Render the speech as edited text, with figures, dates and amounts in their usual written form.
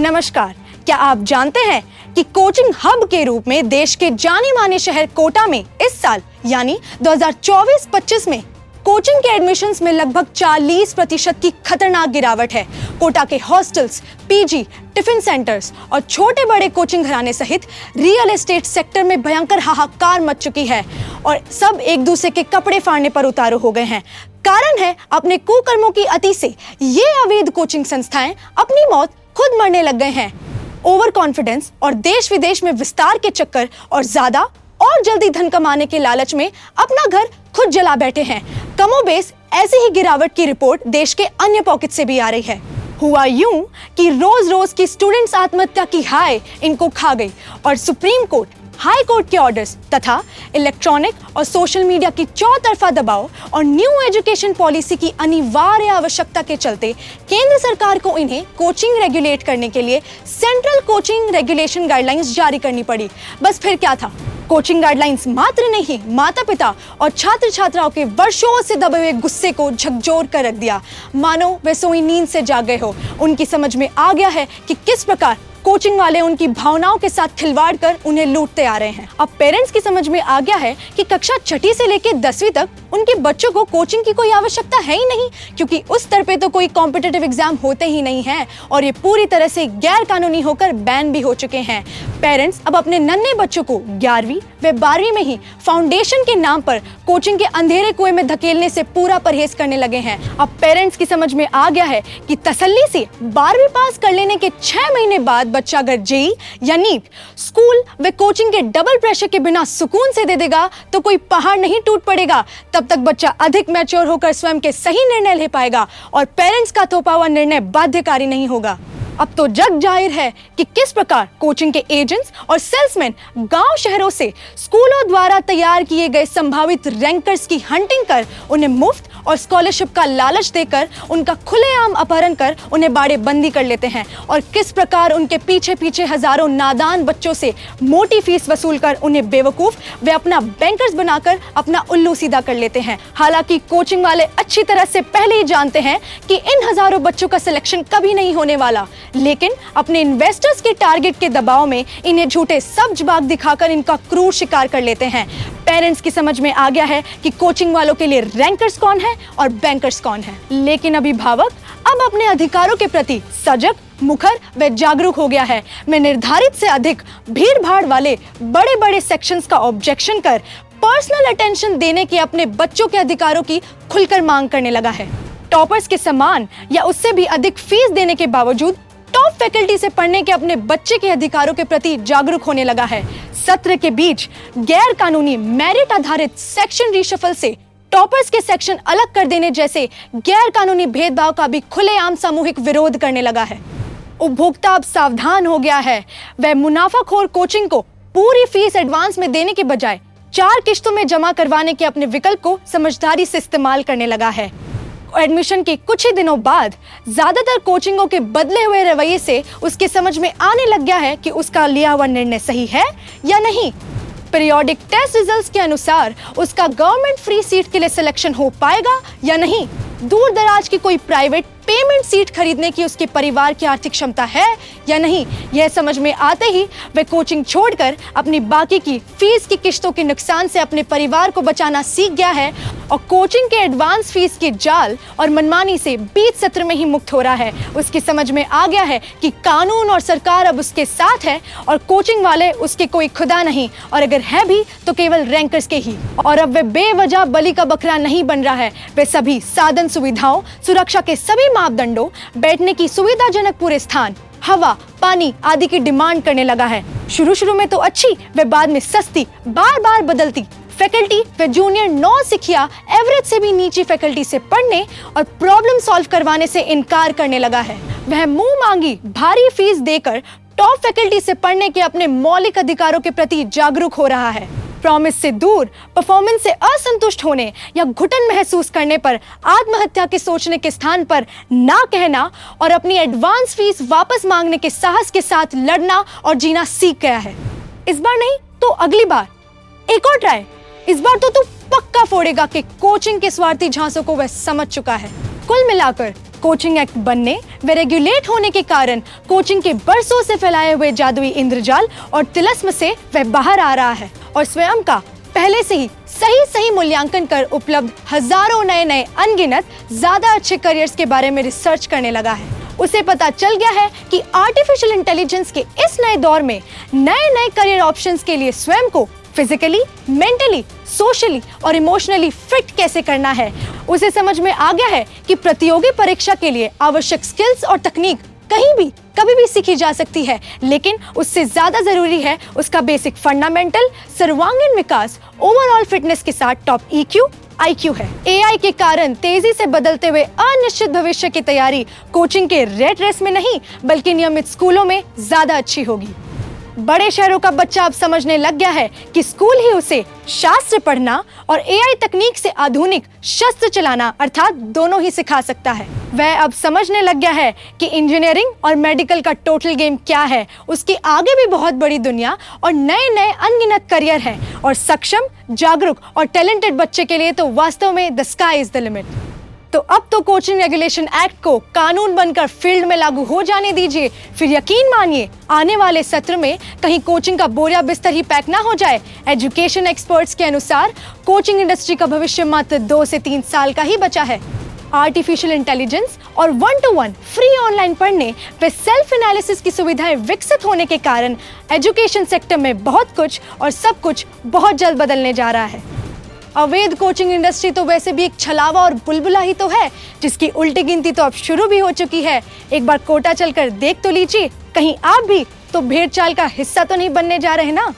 नमस्कार। क्या आप जानते हैं कि कोचिंग हब के रूप में देश के जाने माने शहर कोटा में इस साल यानी 2024-25 में कोचिंग के एडमिशन्स में लगभग 40% की खतरनाक गिरावट है। कोटा के हॉस्टल्स, पीजी, टिफिन सेंटर्स और छोटे बड़े कोचिंग घराने सहित रियल एस्टेट सेक्टर में भयंकर हाहाकार मच चुकी है और सब एक दूसरे के कपड़े फाड़ने पर उतारू हो गए हैं। कारण है अपने कुकर्मों की अति से ये अवैध कोचिंग संस्थाएं अपनी मौत खुद मरने लग गए हैं। ओवर कॉन्फिडेंस और देश विदेश में विस्तार के चक्कर और ज्यादा और जल्दी धन कमाने के लालच में अपना घर खुद जला बैठे हैं। कमोबेश ऐसी ही गिरावट की रिपोर्ट देश के अन्य पॉकेट से भी आ रही है। हुआ यूं कि रोज रोज की स्टूडेंट्स आत्महत्या की हाय इनको खा गई और सुप्रीम कोर्ट, हाई कोर्ट के ऑर्डर्स तथा इलेक्ट्रॉनिक और सोशल मीडिया की चौतरफा दबाव और न्यू एजुकेशन पॉलिसी की अनिवार्य आवश्यकता के चलते केंद्र सरकार को इन्हें कोचिंग रेगुलेट करने के लिए सेंट्रल कोचिंग रेगुलेशन गाइडलाइंस जारी करनी पड़ी। बस फिर क्या था, कोचिंग गाइडलाइंस मात्र नहीं, माता पिता और छात्र छात्राओं के वर्षों से दबे हुए गुस्से को झकझोर कर रख दिया। मानो वे सोई नींद से जाग गए हो। उनकी समझ में आ गया है कि किस प्रकार कोचिंग वाले उनकी भावनाओं के साथ खिलवाड़ कर उन्हें लूटते आ रहे हैं। अब पेरेंट्स की समझ में आ गया है कि कक्षा 6ठी से लेकर 10वीं तक उनके बच्चों को कोचिंग की कोई आवश्यकता है ही नहीं, क्योंकि उस स्तर पे तो कोई कॉम्पिटिटिव एग्जाम होते ही नहीं हैं और ये पूरी तरह से गैर कानूनी होकर बैन भी हो चुके हैं। पेरेंट्स अब अपने नन्हे बच्चों को 11वीं व 12वीं में ही फाउंडेशन के नाम पर कोचिंग के अंधेरे कुएं में धकेलने से पूरा परहेज करने लगे हैं। अब पेरेंट्स की समझ में आ गया है कि तसल्ली से 12वीं पास कर लेने के 6 महीने बाद बच्चा अगर जेई या नीट स्कूल व कोचिंग के डबल प्रेशर के बिना सुकून से दे देगा तो कोई पहाड़ नहीं टूट पड़ेगा। तब तक बच्चा अधिक मैच्योर होकर स्वयं के सही निर्णय ले पाएगा और पेरेंट्स का थोपा हुआ निर्णय बाध्यकारी नहीं होगा। अब तो जग जाहिर है कि किस प्रकार कोचिंग के एजेंट्स और सेल्समैन गांव शहरों से स्कूलों द्वारा तैयार किए गए संभावित रैंकर्स की हंटिंग कर उन्हें मुफ्त और स्कॉलरशिप का लालच देकर उनका खुलेआम अपहरण कर उन्हें बाड़े बंदी कर लेते हैं और किस प्रकार उनके पीछे पीछे हजारों नादान बच्चों से मोटी फीस वसूल कर उन्हें बेवकूफ वे अपना बैंकर्स बनाकर अपना उल्लू सीधा कर लेते हैं। हालांकि कोचिंग वाले अच्छी तरह से पहले ही जानते हैं कि इन हजारों बच्चों का सिलेक्शन कभी नहीं होने वाला, लेकिन अपने इन्वेस्टर्स के टारगेट के दबाव में इन्हें झूठे सब्ज बाग दिखाकर इनका क्रूर शिकार कर लेते हैं। पेरेंट्स की समझ में आ गया है कि कोचिंग वालों के लिए रैंकर्स कौन है और बैंकर्स कौन है, लेकिन अभिभावक अब अपने अधिकारों के प्रति सजग, मुखर व जागरूक हो गया है। मैं निर्धारित से अधिक भीड़ भाड़ वाले बड़े बड़े सेक्शंस का ऑब्जेक्शन कर पर्सनल अटेंशन देने के अपने बच्चों के अधिकारों की खुलकर मांग करने लगा है। टॉपर्स के समान या उससे भी अधिक फीस देने के बावजूद टॉप फैकल्टी से पढ़ने के अपने बच्चे के अधिकारों के प्रति जागरूक होने लगा है। सत्र के बीच गैर कानूनी मेरिट आधारित सेक्शन रिशफल से टॉपर्स के सेक्शन अलग कर देने जैसे गैर कानूनी भेदभाव का भी खुलेआम सामूहिक विरोध करने लगा है। उपभोक्ता अब सावधान हो गया है। वह मुनाफाखोर कोचिंग को पूरी फीस एडवांस में देने के बजाय 4 किश्तों में जमा करवाने के अपने विकल्प को समझदारी से इस्तेमाल करने लगा है। एडमिशन के कुछ ही दिनों बाद ज्यादातर कोचिंगों के बदले हुए रवैये से उसके समझ में आने लग गया है कि उसका लिया हुआ निर्णय सही है या नहीं। पीरियोडिक टेस्ट रिजल्ट्स के अनुसार उसका गवर्नमेंट फ्री सीट के लिए सिलेक्शन हो पाएगा या नहीं। दूर दराज की कोई प्राइवेट पेमेंट सीट खरीदने की उसके परिवार की आर्थिक क्षमता है या नहीं। यह समझ में आते ही वह कोचिंग छोड़कर अपनी बाकी की फीस की किश्तों के नुकसान से अपने परिवार को बचाना सीख गया है और कोचिंग के एडवांस फीस के जाल और मनमानी से बीच सत्र में ही मुक्त हो रहा है। उसकी समझ में आ गया है कि कानून और सरकार अब उसके साथ है और कोचिंग वाले उसके कोई खुदा नहीं, और अगर है भी तो केवल रैंकर्स के ही। और अब वे बेवजह बलि का बकरा नहीं बन रहा है। वे सभी साधन सुविधाओं, सुरक्षा के सभी मापदंडों, बैठने की सुविधाजनक पूरे स्थान, हवा, पानी आदि की डिमांड करने लगा है। शुरू में तो अच्छी व बाद में सस्ती, बार बार बदलती फैकल्टी व जूनियर नौसिखिया एवरेज से भी नीची फैकल्टी से पढ़ने और प्रॉब्लम सॉल्व करवाने से इनकार करने लगा है। वह मुंह मांगी भारी फीस देकर टॉप फैकल्टी से पढ़ने के अपने मौलिक अधिकारों के प्रति जागरूक हो रहा है। प्रॉमिस से दूर, परफॉर्मेंस से असंतुष्ट होने या घुटन महसूस करने पर आत्महत्या के सोचने के स्थान पर ना कहना और अपनी एडवांस फीस वापस मांगने के साहस के साथ लड़ना और जीना सीख गया है। इस बार नहीं तो अगली बार एक और ट्राई। इस बार तो तू पक्का फोड़ेगा कि कोचिंग के स्वार्थी झांसों को वह समझ चुका है। कुल मिलाकर कोचिंग एक्ट बनने व रेगुलेट होने के कारण कोचिंग के बरसों से फैलाए हुए जादुई इंद्रजाल और तिलिस्म से वह बाहर आ रहा है और स्वयं का पहले से ही सही मूल्यांकन कर उपलब्ध हजारों नए अनगिनत ज्यादा अच्छे करियर्स के बारे में रिसर्च करने लगा है। उसे पता चल गया है कि आर्टिफिशियल इंटेलिजेंस के इस नए दौर में नए करियर ऑप्शंस के लिए स्वयं को फिजिकली, मेंटली, सोशली और इमोशनली फिट कैसे करना है। उसे समझ में आ गया है कि प्रतियोगी परीक्षा के लिए आवश्यक स्किल्स और तकनीक कहीं भी कभी भी सीखी जा सकती है, लेकिन उससे ज्यादा जरूरी है उसका बेसिक फंडामेंटल सर्वांगीण विकास ओवरऑल फिटनेस के साथ टॉप EQ, IQ है। AI के कारण तेजी से बदलते हुए अनिश्चित भविष्य की तैयारी कोचिंग के रेट रेस में नहीं बल्कि नियमित स्कूलों में ज्यादा अच्छी होगी। बड़े शहरों का बच्चा अब समझने लग गया है कि स्कूल ही उसे शास्त्र पढ़ना और AI तकनीक से आधुनिक शस्त्र चलाना अर्थात दोनों ही सिखा सकता है। वह अब समझने लग गया है कि इंजीनियरिंग और मेडिकल का टोटल गेम क्या है। उसके आगे भी बहुत बड़ी दुनिया और नए अनगिनत करियर है और सक्षम, जागरूक और टैलेंटेड बच्चे के लिए तो वास्तव में the sky is the limit. तो अब तो कोचिंग रेगुलेशन एक्ट को कानून बनकर फील्ड में लागू हो जाने दीजिए, फिर यकीन मानिए आने वाले सत्र में कहीं कोचिंग का बोरिया बिस्तर ही पैक ना हो जाए। एजुकेशन एक्सपर्ट्स के अनुसार कोचिंग इंडस्ट्री का भविष्य मात्र 2 से 3 साल का ही बचा है। आर्टिफिशियल इंटेलिजेंस और 1-to-1 फ्री ऑनलाइन पढ़ने व सेल्फ एनालिसिस की सुविधाएं विकसित होने के कारण एजुकेशन सेक्टर में बहुत कुछ और सब कुछ बहुत जल्द बदलने जा रहा है। अवैध कोचिंग इंडस्ट्री तो वैसे भी एक छलावा और बुलबुला ही तो है, जिसकी उल्टी गिनती तो अब शुरू भी हो चुकी है। एक बार कोटा चलकर देख तो लीजिए, कहीं आप भी तो भेड़ चाल का हिस्सा तो नहीं बनने जा रहे ना।